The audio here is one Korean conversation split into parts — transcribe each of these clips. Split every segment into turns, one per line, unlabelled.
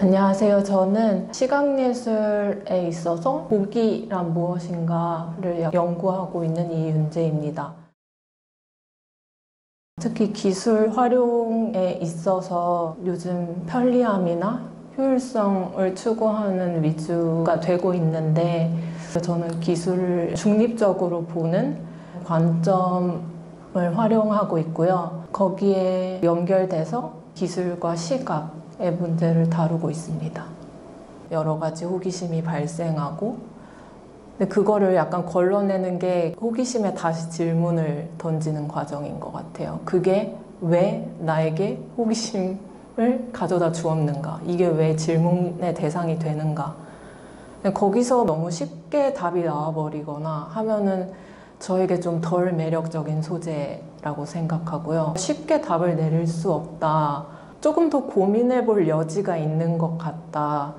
안녕하세요. 저는 시각예술에 있어서 보기란 무엇인가를 연구하고 있는 이윤재입니다. 특히 기술 활용에 있어서 요즘 편리함이나 효율성을 추구하는 위주가 되고 있는데, 저는 기술을 중립적으로 보는 관점을 활용하고 있고요. 거기에 연결돼서 기술과 시각의 문제를 다루고 있습니다. 여러 가지 호기심이 발생하고, 근데 그거를 약간 걸러내는 게 호기심에 다시 질문을 던지는 과정인 것 같아요. 그게 왜 나에게 호기심을 가져다 주었는가? 이게 왜 질문의 대상이 되는가? 거기서 너무 쉽게 답이 나와버리거나 하면은 저에게 좀 덜 매력적인 소재라고 생각하고요. 쉽게 답을 내릴 수 없다. 조금 더 고민해 볼 여지가 있는 것 같다.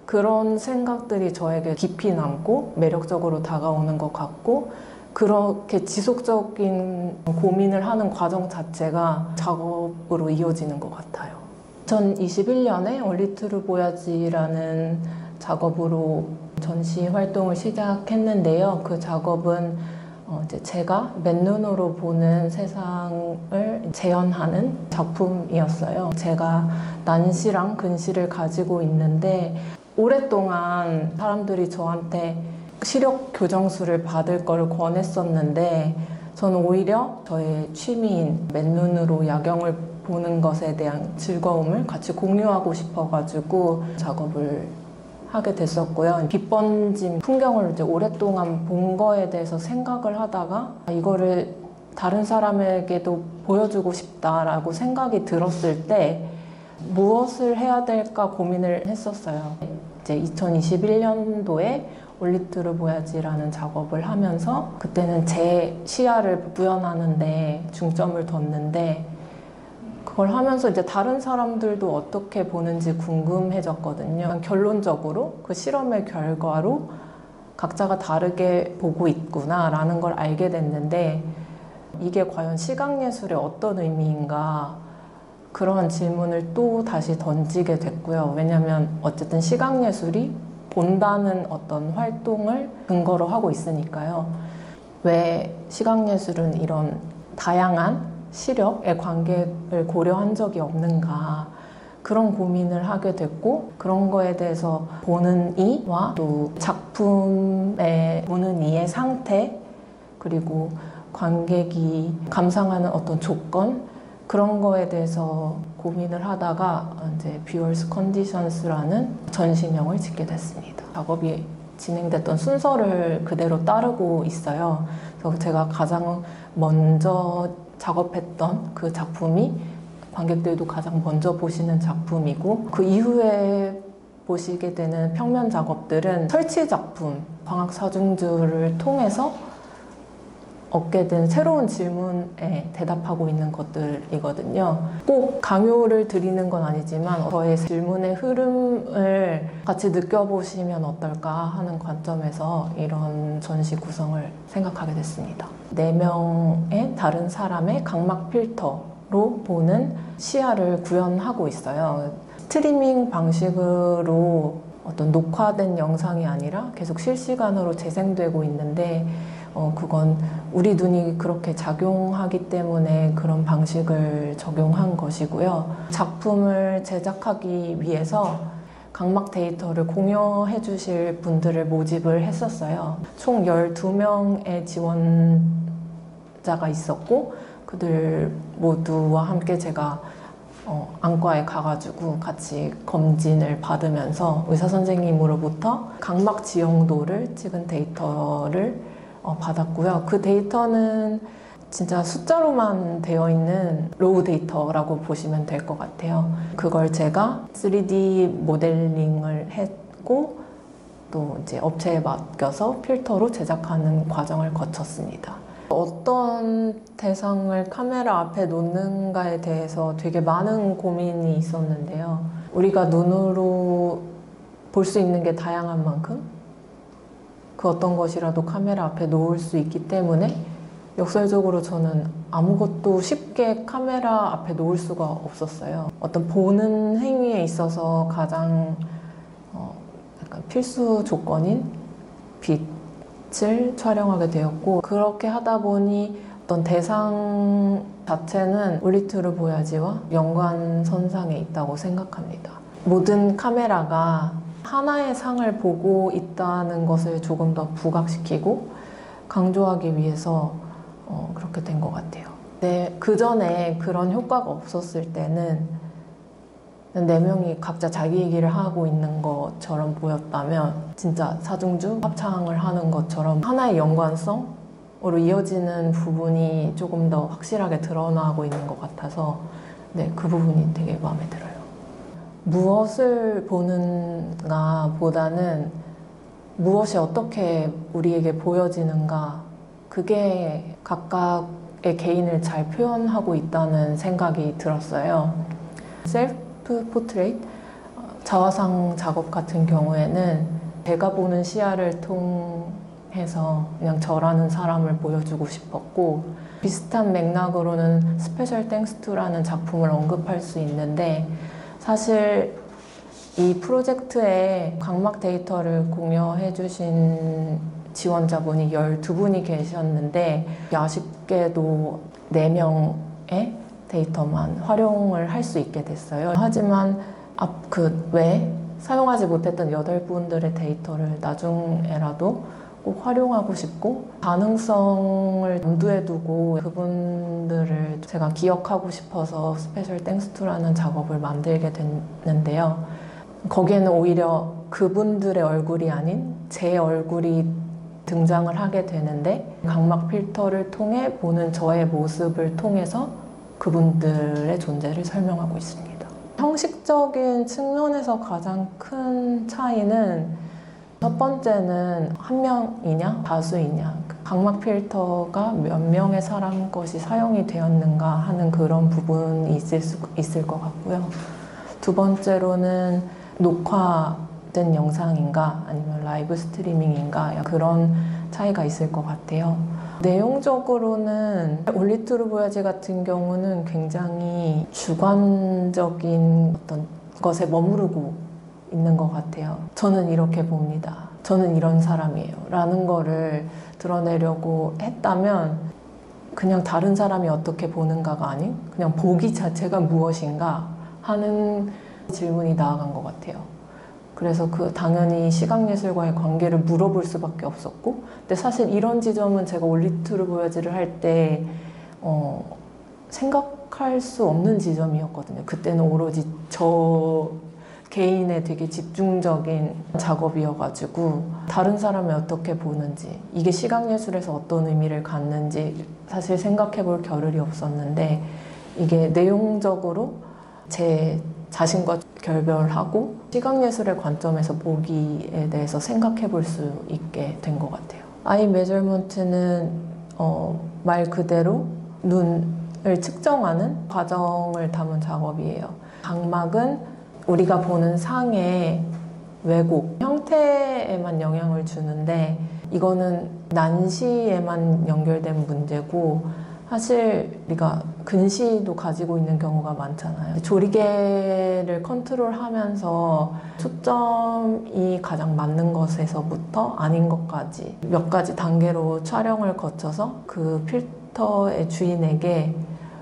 그런 생각들이 저에게 깊이 남고 매력적으로 다가오는 것 같고, 그렇게 지속적인 고민을 하는 과정 자체가 작업으로 이어지는 것 같아요. 2021년에 올리트르 보야지라는 작업으로 전시 활동을 시작했는데요. 그 작업은 이제 제가 맨눈으로 보는 세상을 재현하는 작품이었어요. 제가 난시랑 근시를 가지고 있는데, 오랫동안 사람들이 저한테 시력 교정술을 받을 걸 권했었는데, 저는 오히려 저의 취미인 맨눈으로 야경을 보는 것에 대한 즐거움을 같이 공유하고 싶어가지고 작업을 하게 됐었고요. 빛 번진 풍경을 이제 오랫동안 본 거에 대해서 생각을 하다가 이거를 다른 사람에게도 보여주고 싶다라고 생각이 들었을 때 무엇을 해야 될까 고민을 했었어요. 이제 2021년도에 올리트르 보야지라는 작업을 하면서 그때는 제 시야를 구현하는데 중점을 뒀는데, 그걸 하면서 이제 다른 사람들도 어떻게 보는지 궁금해졌거든요. 결론적으로 그 실험의 결과로 각자가 다르게 보고 있구나라는 걸 알게 됐는데, 이게 과연 시각예술의 어떤 의미인가, 그러한 질문을 또 다시 던지게 됐고요. 왜냐하면 어쨌든 시각예술이 본다는 어떤 활동을 근거로 하고 있으니까요. 왜 시각예술은 이런 다양한 시력의 관계를 고려한 적이 없는가, 그런 고민을 하게 됐고, 그런 거에 대해서 보는 이와 또 작품의 보는 이의 상태, 그리고 관객이 감상하는 어떤 조건, 그런 거에 대해서 고민을 하다가 이제 Viewers Conditions라는 전시명을 짓게 됐습니다. 작업이 진행됐던 순서를 그대로 따르고 있어요. 그래서 제가 가장 먼저 작업했던 그 작품이 관객들도 가장 먼저 보시는 작품이고, 그 이후에 보시게 되는 평면 작업들은 설치 작품, 광학 사중주를 통해서 얻게 된 새로운 질문에 대답하고 있는 것들이거든요. 꼭 강요를 드리는 건 아니지만 저의 질문의 흐름을 같이 느껴보시면 어떨까 하는 관점에서 이런 전시 구성을 생각하게 됐습니다. 4명의 다른 사람의 각막 필터로 보는 시야를 구현하고 있어요. 스트리밍 방식으로 어떤 녹화된 영상이 아니라 계속 실시간으로 재생되고 있는데, 그건 우리 눈이 그렇게 작용하기 때문에 그런 방식을 적용한 것이고요. 작품을 제작하기 위해서 각막 데이터를 공유해 주실 분들을 모집을 했었어요. 총 12명의 지원자가 있었고, 그들 모두와 함께 제가 안과에 가가지고 같이 검진을 받으면서 의사 선생님으로부터 각막 지형도를 찍은 데이터를 받았고요. 그 데이터는 진짜 숫자로만 되어 있는 로우 데이터라고 보시면 될 것 같아요. 그걸 제가 3D 모델링을 했고, 또 이제 업체에 맡겨서 필터로 제작하는 과정을 거쳤습니다. 어떤 대상을 카메라 앞에 놓는가에 대해서 되게 많은 고민이 있었는데요. 우리가 눈으로 볼 수 있는 게 다양한 만큼 그 어떤 것이라도 카메라 앞에 놓을 수 있기 때문에 역설적으로 저는 아무것도 쉽게 카메라 앞에 놓을 수가 없었어요. 어떤 보는 행위에 있어서 가장 약간 필수 조건인 빛을 촬영하게 되었고, 그렇게 하다 보니 어떤 대상 자체는 올리투르 보야지와 연관선상에 있다고 생각합니다. 모든 카메라가 하나의 상을 보고 있다는 것을 조금 더 부각시키고 강조하기 위해서 그렇게 된 것 같아요. 네, 그 전에 그런 효과가 없었을 때는 네 명이 각자 자기 얘기를 하고 있는 것처럼 보였다면, 진짜 사중주 합창을 하는 것처럼 하나의 연관성으로 이어지는 부분이 조금 더 확실하게 드러나고 있는 것 같아서 네, 그 부분이 되게 마음에 들어요. 무엇을 보는가 보다는 무엇이 어떻게 우리에게 보여지는가, 그게 각각의 개인을 잘 표현하고 있다는 생각이 들었어요. 셀프 포트레이트, 자화상 작업 같은 경우에는 제가 보는 시야를 통해서 그냥 저라는 사람을 보여주고 싶었고, 비슷한 맥락으로는 스페셜 땡스 투라는 작품을 언급할 수 있는데, 사실 이 프로젝트에 각막 데이터를 공유해 주신 지원자분이 12분이 계셨는데, 아쉽게도 4명의 데이터만 활용을 할 수 있게 됐어요. 하지만 그 외에 사용하지 못했던 8분들의 데이터를 나중에라도 꼭 활용하고 싶고, 가능성을 염두에 두고 그분들을 제가 기억하고 싶어서 스페셜 땡스 투라는 작업을 만들게 됐는데요. 거기에는 오히려 그분들의 얼굴이 아닌 제 얼굴이 등장을 하게 되는데, 각막 필터를 통해 보는 저의 모습을 통해서 그분들의 존재를 설명하고 있습니다. 형식적인 측면에서 가장 큰 차이는, 첫 번째는 한 명이냐 다수이냐, 각막 필터가 몇 명의 사람 것이 사용이 되었는가 하는 그런 부분이 있을 것 같고요. 두 번째로는 녹화된 영상인가 아니면 라이브 스트리밍인가, 그런 차이가 있을 것 같아요. 내용적으로는 올리투르 보야지 같은 경우는 굉장히 주관적인 어떤 것에 머무르고 있는 것 같아요. 저는 이렇게 봅니다. 저는 이런 사람이에요. 라는 거를 드러내려고 했다면, 그냥 다른 사람이 어떻게 보는가가 아닌 그냥 보기 자체가 무엇인가 하는 질문이 나아간 것 같아요. 그래서 당연히 시각예술과의 관계를 물어볼 수밖에 없었고, 근데 사실 이런 지점은 제가 올리투르 보야지를 할 때 생각할 수 없는 지점이었거든요. 그때는 오로지 저 개인의 되게 집중적인 작업이어가지고, 다른 사람이 어떻게 보는지, 이게 시각예술에서 어떤 의미를 갖는지 사실 생각해 볼 겨를이 없었는데, 이게 내용적으로 제 자신과 결별하고 시각예술의 관점에서 보기에 대해서 생각해 볼 수 있게 된 것 같아요. 아이 메저먼트는 말 그대로 눈을 측정하는 과정을 담은 작업이에요. 각막은 우리가 보는 상의 왜곡, 형태에만 영향을 주는데, 이거는 난시에만 연결된 문제고, 사실 우리가 근시도 가지고 있는 경우가 많잖아요. 조리개를 컨트롤하면서 초점이 가장 맞는 것에서부터 아닌 것까지 몇 가지 단계로 촬영을 거쳐서 그 필터의 주인에게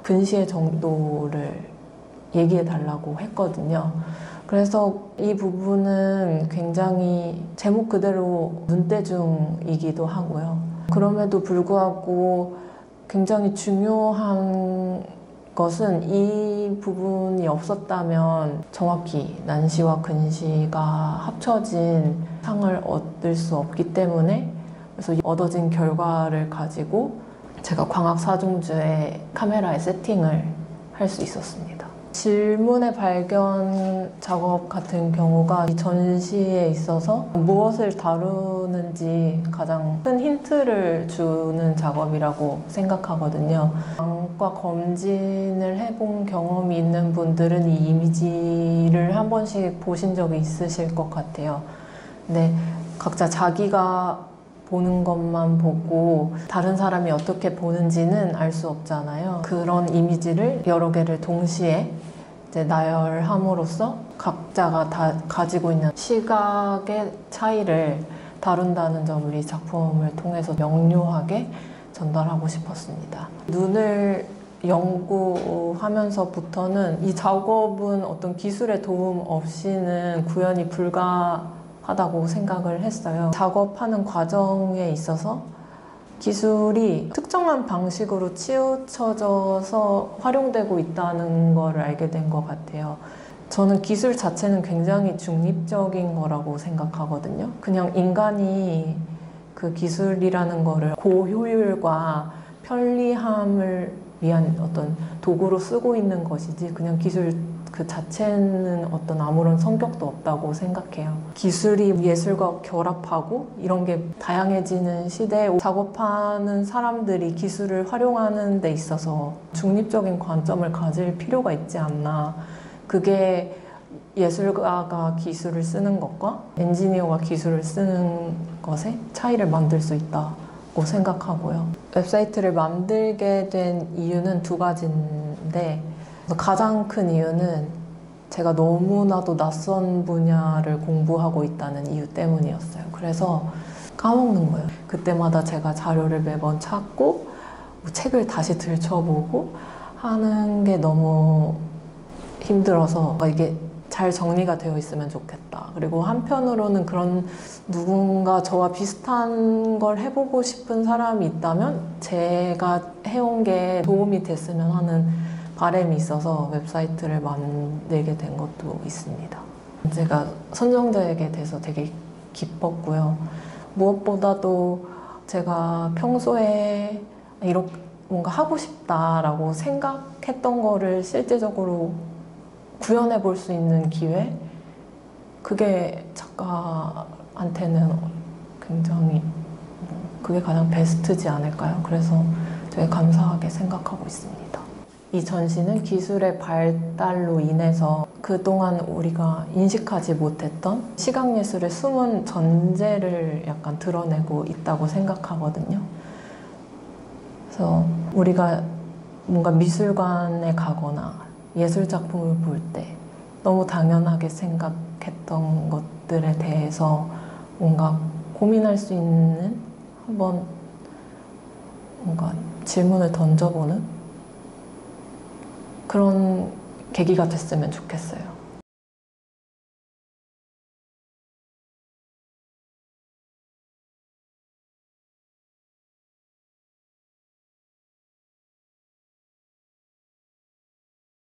근시의 정도를 얘기해 달라고 했거든요. 그래서 이 부분은 굉장히 제목 그대로 눈대중이기도 하고요. 그럼에도 불구하고 굉장히 중요한 것은, 이 부분이 없었다면 정확히 난시와 근시가 합쳐진 상을 얻을 수 없기 때문에, 그래서 얻어진 결과를 가지고 제가 광학사중주의 카메라의 세팅을 할 수 있었습니다. 질문의 발견 작업 같은 경우가 이 전시에 있어서 무엇을 다루는지 가장 큰 힌트를 주는 작업이라고 생각하거든요. 안과 검진을 해본 경험이 있는 분들은 이 이미지를 한 번씩 보신 적이 있으실 것 같아요. 근데 각자 자기가 보는 것만 보고 다른 사람이 어떻게 보는지는 알 수 없잖아요. 그런 이미지를 여러 개를 동시에 이제 나열함으로써 각자가 다 가지고 있는 시각의 차이를 다룬다는 점을 이 작품을 통해서 명료하게 전달하고 싶었습니다. 눈을 연구하면서부터는 이 작업은 어떤 기술의 도움 없이는 구현이 불가하다고 생각을 했어요. 작업하는 과정에 있어서 기술이 특정한 방식으로 치우쳐져서 활용되고 있다는 걸 알게 된 것 같아요. 저는 기술 자체는 굉장히 중립적인 거라고 생각하거든요. 그냥 인간이 그 기술이라는 거를 고효율과 편리함을 위한 어떤 도구로 쓰고 있는 것이지 그냥 기술 그 자체는 어떤 아무런 성격도 없다고 생각해요. 기술이 예술과 결합하고 이런 게 다양해지는 시대에 작업하는 사람들이 기술을 활용하는 데 있어서 중립적인 관점을 가질 필요가 있지 않나. 그게 예술가가 기술을 쓰는 것과 엔지니어가 기술을 쓰는 것의 차이를 만들 수 있다고 생각하고요. 웹사이트를 만들게 된 이유는 두 가지인데 가장 큰 이유는 제가 너무나도 낯선 분야를 공부하고 있다는 이유 때문이었어요. 그래서 까먹는 거예요. 그때마다 제가 자료를 매번 찾고 책을 다시 들춰보고 하는 게 너무 힘들어서 이게 잘 정리가 되어 있으면 좋겠다. 그리고 한편으로는 그런 누군가 저와 비슷한 걸 해보고 싶은 사람이 있다면 제가 해온 게 도움이 됐으면 하는 바람이 있어서 웹사이트를 만들게 된 것도 있습니다. 제가 선정되게 돼서 되게 기뻤고요. 무엇보다도 제가 평소에 이렇게 뭔가 하고 싶다라고 생각했던 거를 실제적으로 구현해 볼 수 있는 기회? 그게 작가한테는 굉장히 그게 가장 베스트지 않을까요? 그래서 되게 감사하게 생각하고 있습니다. 이 전시는 기술의 발달로 인해서 그동안 우리가 인식하지 못했던 시각예술의 숨은 전제를 약간 드러내고 있다고 생각하거든요. 그래서 우리가 뭔가 미술관에 가거나 예술작품을 볼 때 너무 당연하게 생각했던 것들에 대해서 뭔가 고민할 수 있는 한번 뭔가 질문을 던져보는 그런 계기가 됐으면 좋겠어요.